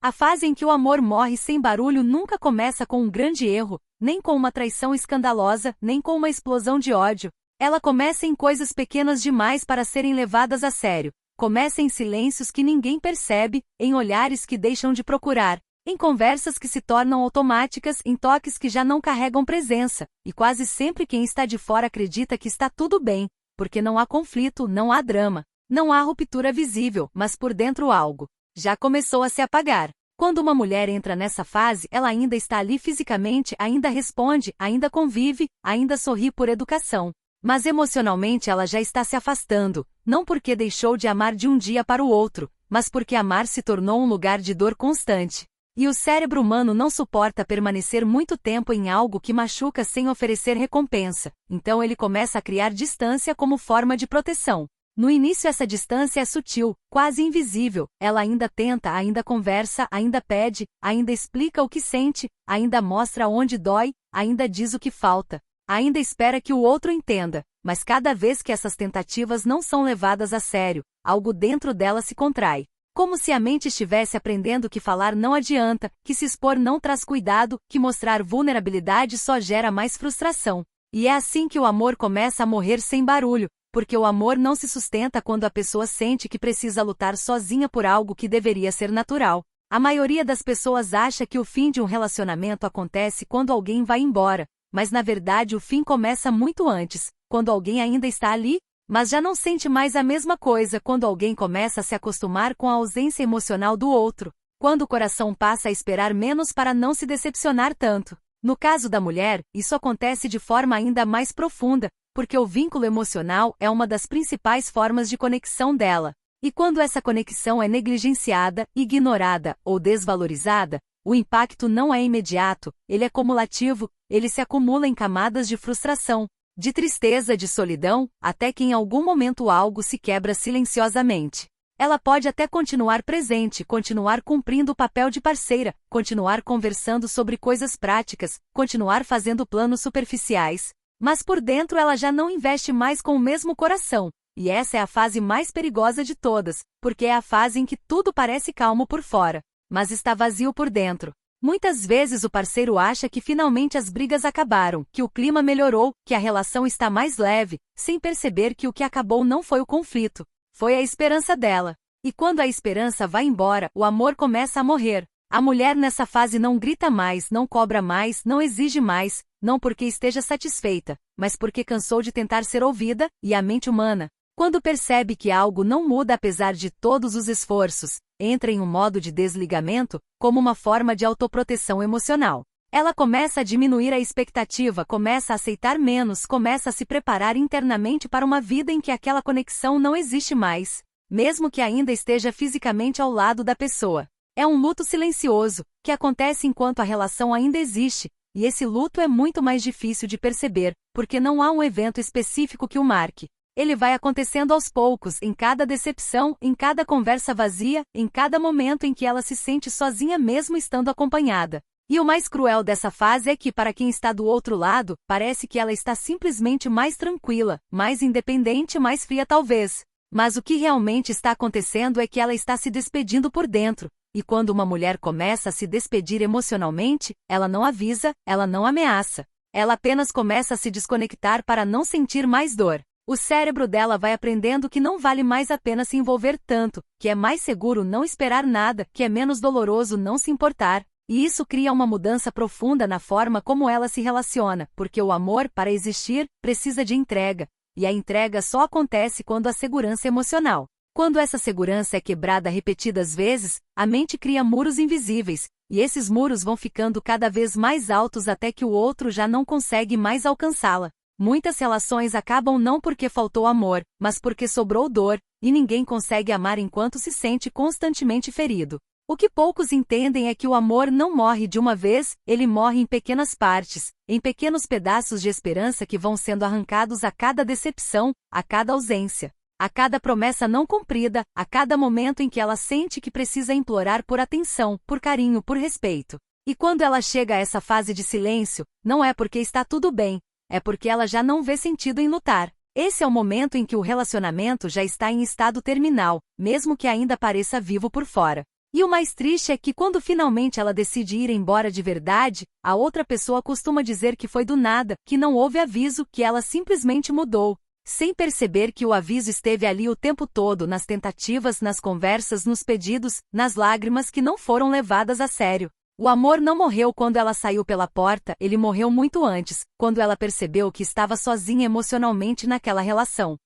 A fase em que o amor morre sem barulho nunca começa com um grande erro, nem com uma traição escandalosa, nem com uma explosão de ódio. Ela começa em coisas pequenas demais para serem levadas a sério. Começa em silêncios que ninguém percebe, em olhares que deixam de procurar, em conversas que se tornam automáticas, em toques que já não carregam presença, e quase sempre quem está de fora acredita que está tudo bem, porque não há conflito, não há drama, não há ruptura visível, mas por dentro algo já começou a se apagar. Quando uma mulher entra nessa fase, ela ainda está ali fisicamente, ainda responde, ainda convive, ainda sorri por educação. Mas emocionalmente ela já está se afastando, não porque deixou de amar de um dia para o outro, mas porque amar se tornou um lugar de dor constante. E o cérebro humano não suporta permanecer muito tempo em algo que machuca sem oferecer recompensa, então ele começa a criar distância como forma de proteção. No início essa distância é sutil, quase invisível, ela ainda tenta, ainda conversa, ainda pede, ainda explica o que sente, ainda mostra onde dói, ainda diz o que falta, ainda espera que o outro entenda, mas cada vez que essas tentativas não são levadas a sério, algo dentro dela se contrai. Como se a mente estivesse aprendendo que falar não adianta, que se expor não traz cuidado, que mostrar vulnerabilidade só gera mais frustração. E é assim que o amor começa a morrer sem barulho, porque o amor não se sustenta quando a pessoa sente que precisa lutar sozinha por algo que deveria ser natural. A maioria das pessoas acha que o fim de um relacionamento acontece quando alguém vai embora, mas na verdade o fim começa muito antes, quando alguém ainda está ali, mas já não sente mais a mesma coisa quando alguém começa a se acostumar com a ausência emocional do outro, quando o coração passa a esperar menos para não se decepcionar tanto. No caso da mulher, isso acontece de forma ainda mais profunda, porque o vínculo emocional é uma das principais formas de conexão dela. E quando essa conexão é negligenciada, ignorada ou desvalorizada, o impacto não é imediato, ele é cumulativo, ele se acumula em camadas de frustração, de tristeza, de solidão, até que em algum momento algo se quebra silenciosamente. Ela pode até continuar presente, continuar cumprindo o papel de parceira, continuar conversando sobre coisas práticas, continuar fazendo planos superficiais, mas por dentro ela já não investe mais com o mesmo coração, e essa é a fase mais perigosa de todas, porque é a fase em que tudo parece calmo por fora, mas está vazio por dentro. Muitas vezes o parceiro acha que finalmente as brigas acabaram, que o clima melhorou, que a relação está mais leve, sem perceber que o que acabou não foi o conflito, foi a esperança dela. E quando a esperança vai embora, o amor começa a morrer. A mulher nessa fase não grita mais, não cobra mais, não exige mais, não porque esteja satisfeita, mas porque cansou de tentar ser ouvida, e a mente humana, quando percebe que algo não muda apesar de todos os esforços, entra em um modo de desligamento, como uma forma de autoproteção emocional. Ela começa a diminuir a expectativa, começa a aceitar menos, começa a se preparar internamente para uma vida em que aquela conexão não existe mais, mesmo que ainda esteja fisicamente ao lado da pessoa. É um luto silencioso, que acontece enquanto a relação ainda existe, e esse luto é muito mais difícil de perceber, porque não há um evento específico que o marque. Ele vai acontecendo aos poucos, em cada decepção, em cada conversa vazia, em cada momento em que ela se sente sozinha mesmo estando acompanhada. E o mais cruel dessa fase é que, para quem está do outro lado, parece que ela está simplesmente mais tranquila, mais independente, mais fria talvez. Mas o que realmente está acontecendo é que ela está se despedindo por dentro. E quando uma mulher começa a se despedir emocionalmente, ela não avisa, ela não ameaça. Ela apenas começa a se desconectar para não sentir mais dor. O cérebro dela vai aprendendo que não vale mais a pena se envolver tanto, que é mais seguro não esperar nada, que é menos doloroso não se importar. E isso cria uma mudança profunda na forma como ela se relaciona, porque o amor, para existir, precisa de entrega. E a entrega só acontece quando há segurança emocional. Quando essa segurança é quebrada repetidas vezes, a mente cria muros invisíveis, e esses muros vão ficando cada vez mais altos até que o outro já não consegue mais alcançá-la. Muitas relações acabam não porque faltou amor, mas porque sobrou dor, e ninguém consegue amar enquanto se sente constantemente ferido. O que poucos entendem é que o amor não morre de uma vez, ele morre em pequenas partes, em pequenos pedaços de esperança que vão sendo arrancados a cada decepção, a cada ausência, a cada promessa não cumprida, a cada momento em que ela sente que precisa implorar por atenção, por carinho, por respeito. E quando ela chega a essa fase de silêncio, não é porque está tudo bem, é porque ela já não vê sentido em lutar. Esse é o momento em que o relacionamento já está em estado terminal, mesmo que ainda pareça vivo por fora. E o mais triste é que quando finalmente ela decide ir embora de verdade, a outra pessoa costuma dizer que foi do nada, que não houve aviso, que ela simplesmente mudou, sem perceber que o aviso esteve ali o tempo todo, nas tentativas, nas conversas, nos pedidos, nas lágrimas que não foram levadas a sério. O amor não morreu quando ela saiu pela porta, ele morreu muito antes, quando ela percebeu que estava sozinha emocionalmente naquela relação.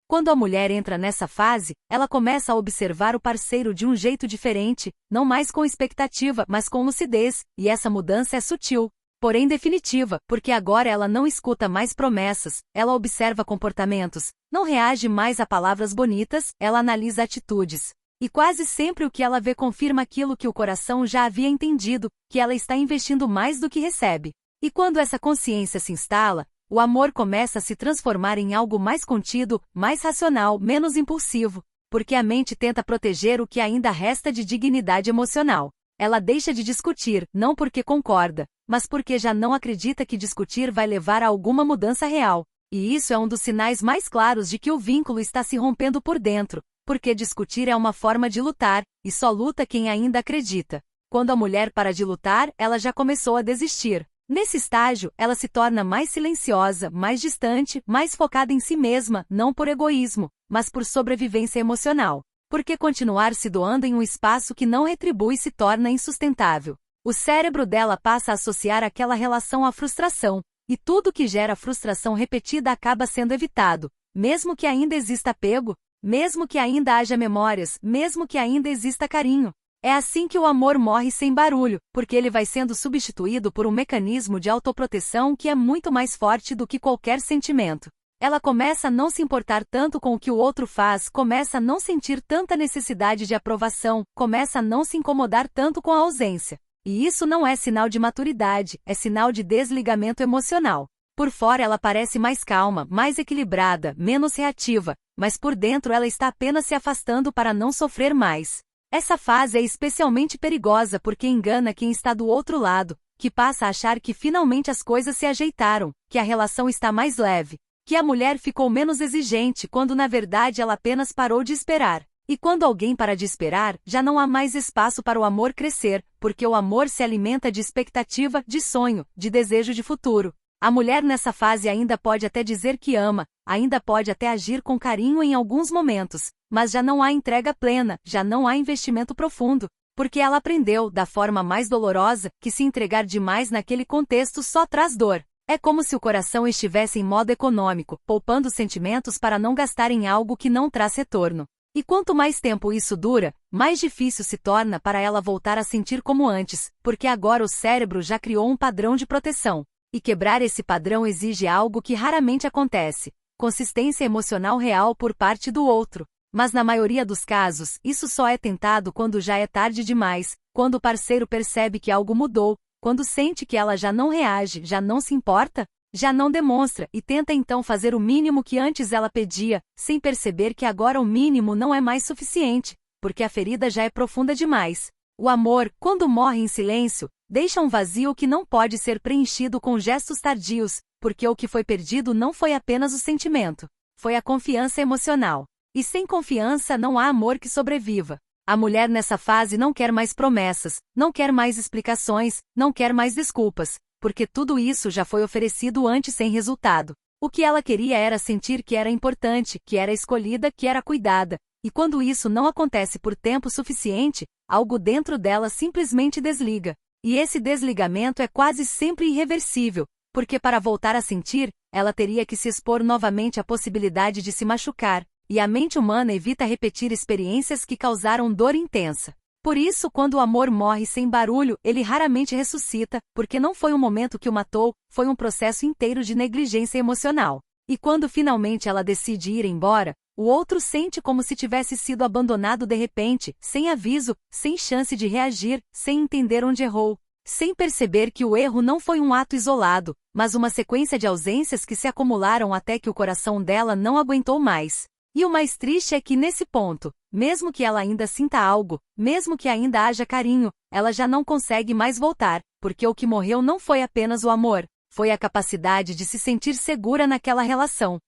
Quando a mulher entra nessa fase, ela começa a observar o parceiro de um jeito diferente, não mais com expectativa, mas com lucidez, e essa mudança é sutil, porém definitiva, porque agora ela não escuta mais promessas, ela observa comportamentos, não reage mais a palavras bonitas, ela analisa atitudes. E quase sempre o que ela vê confirma aquilo que o coração já havia entendido, que ela está investindo mais do que recebe. E quando essa consciência se instala, o amor começa a se transformar em algo mais contido, mais racional, menos impulsivo, porque a mente tenta proteger o que ainda resta de dignidade emocional. Ela deixa de discutir, não porque concorda, mas porque já não acredita que discutir vai levar a alguma mudança real. E isso é um dos sinais mais claros de que o vínculo está se rompendo por dentro, porque discutir é uma forma de lutar, e só luta quem ainda acredita. Quando a mulher para de lutar, ela já começou a desistir. Nesse estágio, ela se torna mais silenciosa, mais distante, mais focada em si mesma, não por egoísmo, mas por sobrevivência emocional. Porque continuar se doando em um espaço que não retribui se torna insustentável. O cérebro dela passa a associar aquela relação à frustração, e tudo que gera frustração repetida acaba sendo evitado, mesmo que ainda exista apego, mesmo que ainda haja memórias, mesmo que ainda exista carinho. É assim que o amor morre sem barulho, porque ele vai sendo substituído por um mecanismo de autoproteção que é muito mais forte do que qualquer sentimento. Ela começa a não se importar tanto com o que o outro faz, começa a não sentir tanta necessidade de aprovação, começa a não se incomodar tanto com a ausência. E isso não é sinal de maturidade, é sinal de desligamento emocional. Por fora ela parece mais calma, mais equilibrada, menos reativa, mas por dentro ela está apenas se afastando para não sofrer mais. Essa fase é especialmente perigosa porque engana quem está do outro lado, que passa a achar que finalmente as coisas se ajeitaram, que a relação está mais leve, que a mulher ficou menos exigente quando na verdade ela apenas parou de esperar. E quando alguém para de esperar, já não há mais espaço para o amor crescer, porque o amor se alimenta de expectativa, de sonho, de desejo de futuro. A mulher nessa fase ainda pode até dizer que ama, ainda pode até agir com carinho em alguns momentos, mas já não há entrega plena, já não há investimento profundo, porque ela aprendeu, da forma mais dolorosa, que se entregar demais naquele contexto só traz dor. É como se o coração estivesse em modo econômico, poupando sentimentos para não gastar em algo que não traz retorno. E quanto mais tempo isso dura, mais difícil se torna para ela voltar a sentir como antes, porque agora o cérebro já criou um padrão de proteção. E quebrar esse padrão exige algo que raramente acontece: consistência emocional real por parte do outro. Mas na maioria dos casos, isso só é tentado quando já é tarde demais, quando o parceiro percebe que algo mudou, quando sente que ela já não reage, já não se importa, já não demonstra, e tenta então fazer o mínimo que antes ela pedia, sem perceber que agora o mínimo não é mais suficiente, porque a ferida já é profunda demais. O amor, quando morre em silêncio, deixa um vazio que não pode ser preenchido com gestos tardios, porque o que foi perdido não foi apenas o sentimento, foi a confiança emocional. E sem confiança não há amor que sobreviva. A mulher nessa fase não quer mais promessas, não quer mais explicações, não quer mais desculpas, porque tudo isso já foi oferecido antes sem resultado. O que ela queria era sentir que era importante, que era escolhida, que era cuidada, e quando isso não acontece por tempo suficiente, algo dentro dela simplesmente desliga. E esse desligamento é quase sempre irreversível, porque para voltar a sentir, ela teria que se expor novamente à possibilidade de se machucar, e a mente humana evita repetir experiências que causaram dor intensa. Por isso, quando o amor morre sem barulho, ele raramente ressuscita, porque não foi um momento que o matou, foi um processo inteiro de negligência emocional. E quando finalmente ela decide ir embora, o outro sente como se tivesse sido abandonado de repente, sem aviso, sem chance de reagir, sem entender onde errou, sem perceber que o erro não foi um ato isolado, mas uma sequência de ausências que se acumularam até que o coração dela não aguentou mais. E o mais triste é que nesse ponto, mesmo que ela ainda sinta algo, mesmo que ainda haja carinho, ela já não consegue mais voltar, porque o que morreu não foi apenas o amor, foi a capacidade de se sentir segura naquela relação.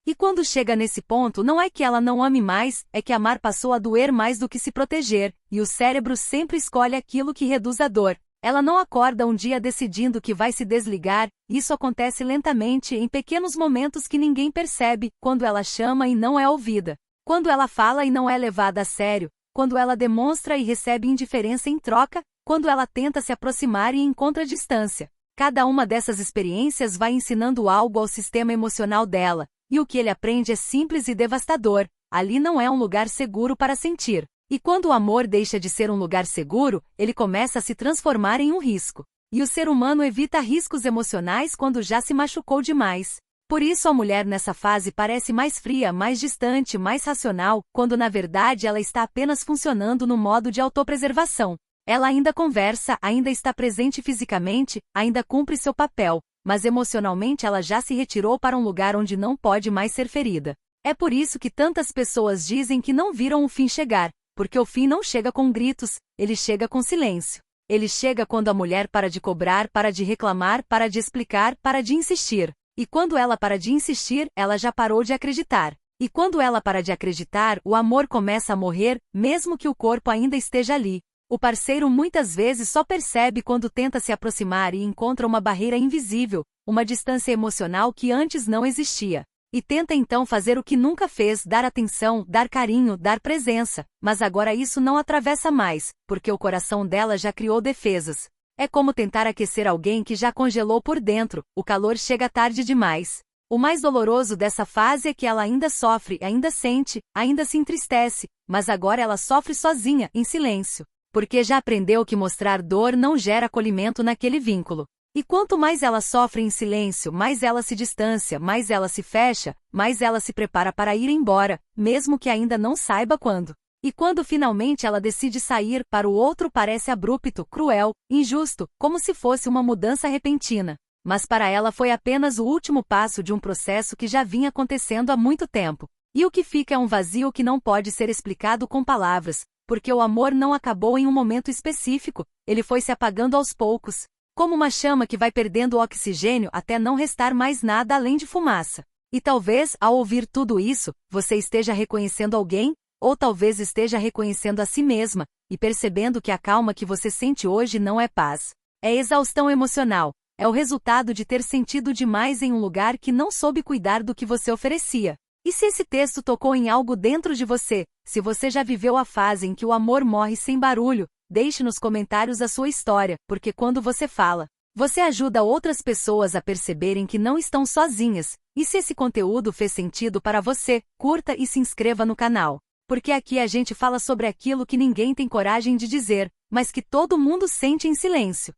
E quando chega nesse ponto, não é que ela não ame mais, é que amar passou a doer mais do que se proteger, e o cérebro sempre escolhe aquilo que reduz a dor. Ela não acorda um dia decidindo que vai se desligar, isso acontece lentamente em pequenos momentos que ninguém percebe, quando ela chama e não é ouvida, quando ela fala e não é levada a sério, quando ela demonstra e recebe indiferença em troca, quando ela tenta se aproximar e encontra distância. Cada uma dessas experiências vai ensinando algo ao sistema emocional dela, e o que ele aprende é simples e devastador: ali não é um lugar seguro para sentir. E quando o amor deixa de ser um lugar seguro, ele começa a se transformar em um risco. E o ser humano evita riscos emocionais quando já se machucou demais. Por isso a mulher nessa fase parece mais fria, mais distante, mais racional, quando na verdade ela está apenas funcionando no modo de autopreservação. Ela ainda conversa, ainda está presente fisicamente, ainda cumpre seu papel, mas emocionalmente ela já se retirou para um lugar onde não pode mais ser ferida. É por isso que tantas pessoas dizem que não viram o fim chegar, porque o fim não chega com gritos, ele chega com silêncio. Ele chega quando a mulher para de cobrar, para de reclamar, para de explicar, para de insistir. E quando ela para de insistir, ela já parou de acreditar. E quando ela para de acreditar, o amor começa a morrer, mesmo que o corpo ainda esteja ali. O parceiro muitas vezes só percebe quando tenta se aproximar e encontra uma barreira invisível, uma distância emocional que antes não existia. E tenta então fazer o que nunca fez: dar atenção, dar carinho, dar presença, mas agora isso não atravessa mais, porque o coração dela já criou defesas. É como tentar aquecer alguém que já congelou por dentro, o calor chega tarde demais. O mais doloroso dessa fase é que ela ainda sofre, ainda sente, ainda se entristece, mas agora ela sofre sozinha, em silêncio, porque já aprendeu que mostrar dor não gera acolhimento naquele vínculo. E quanto mais ela sofre em silêncio, mais ela se distancia, mais ela se fecha, mais ela se prepara para ir embora, mesmo que ainda não saiba quando. E quando finalmente ela decide sair, para o outro parece abrupto, cruel, injusto, como se fosse uma mudança repentina. Mas para ela foi apenas o último passo de um processo que já vinha acontecendo há muito tempo. E o que fica é um vazio que não pode ser explicado com palavras, porque o amor não acabou em um momento específico, ele foi se apagando aos poucos, como uma chama que vai perdendo o oxigênio até não restar mais nada além de fumaça. E talvez, ao ouvir tudo isso, você esteja reconhecendo alguém, ou talvez esteja reconhecendo a si mesma, e percebendo que a calma que você sente hoje não é paz. É exaustão emocional, é o resultado de ter sentido demais em um lugar que não soube cuidar do que você oferecia. E se esse texto tocou em algo dentro de você, se você já viveu a fase em que o amor morre sem barulho, deixe nos comentários a sua história, porque quando você fala, você ajuda outras pessoas a perceberem que não estão sozinhas. E se esse conteúdo fez sentido para você, curta e se inscreva no canal. Porque aqui a gente fala sobre aquilo que ninguém tem coragem de dizer, mas que todo mundo sente em silêncio.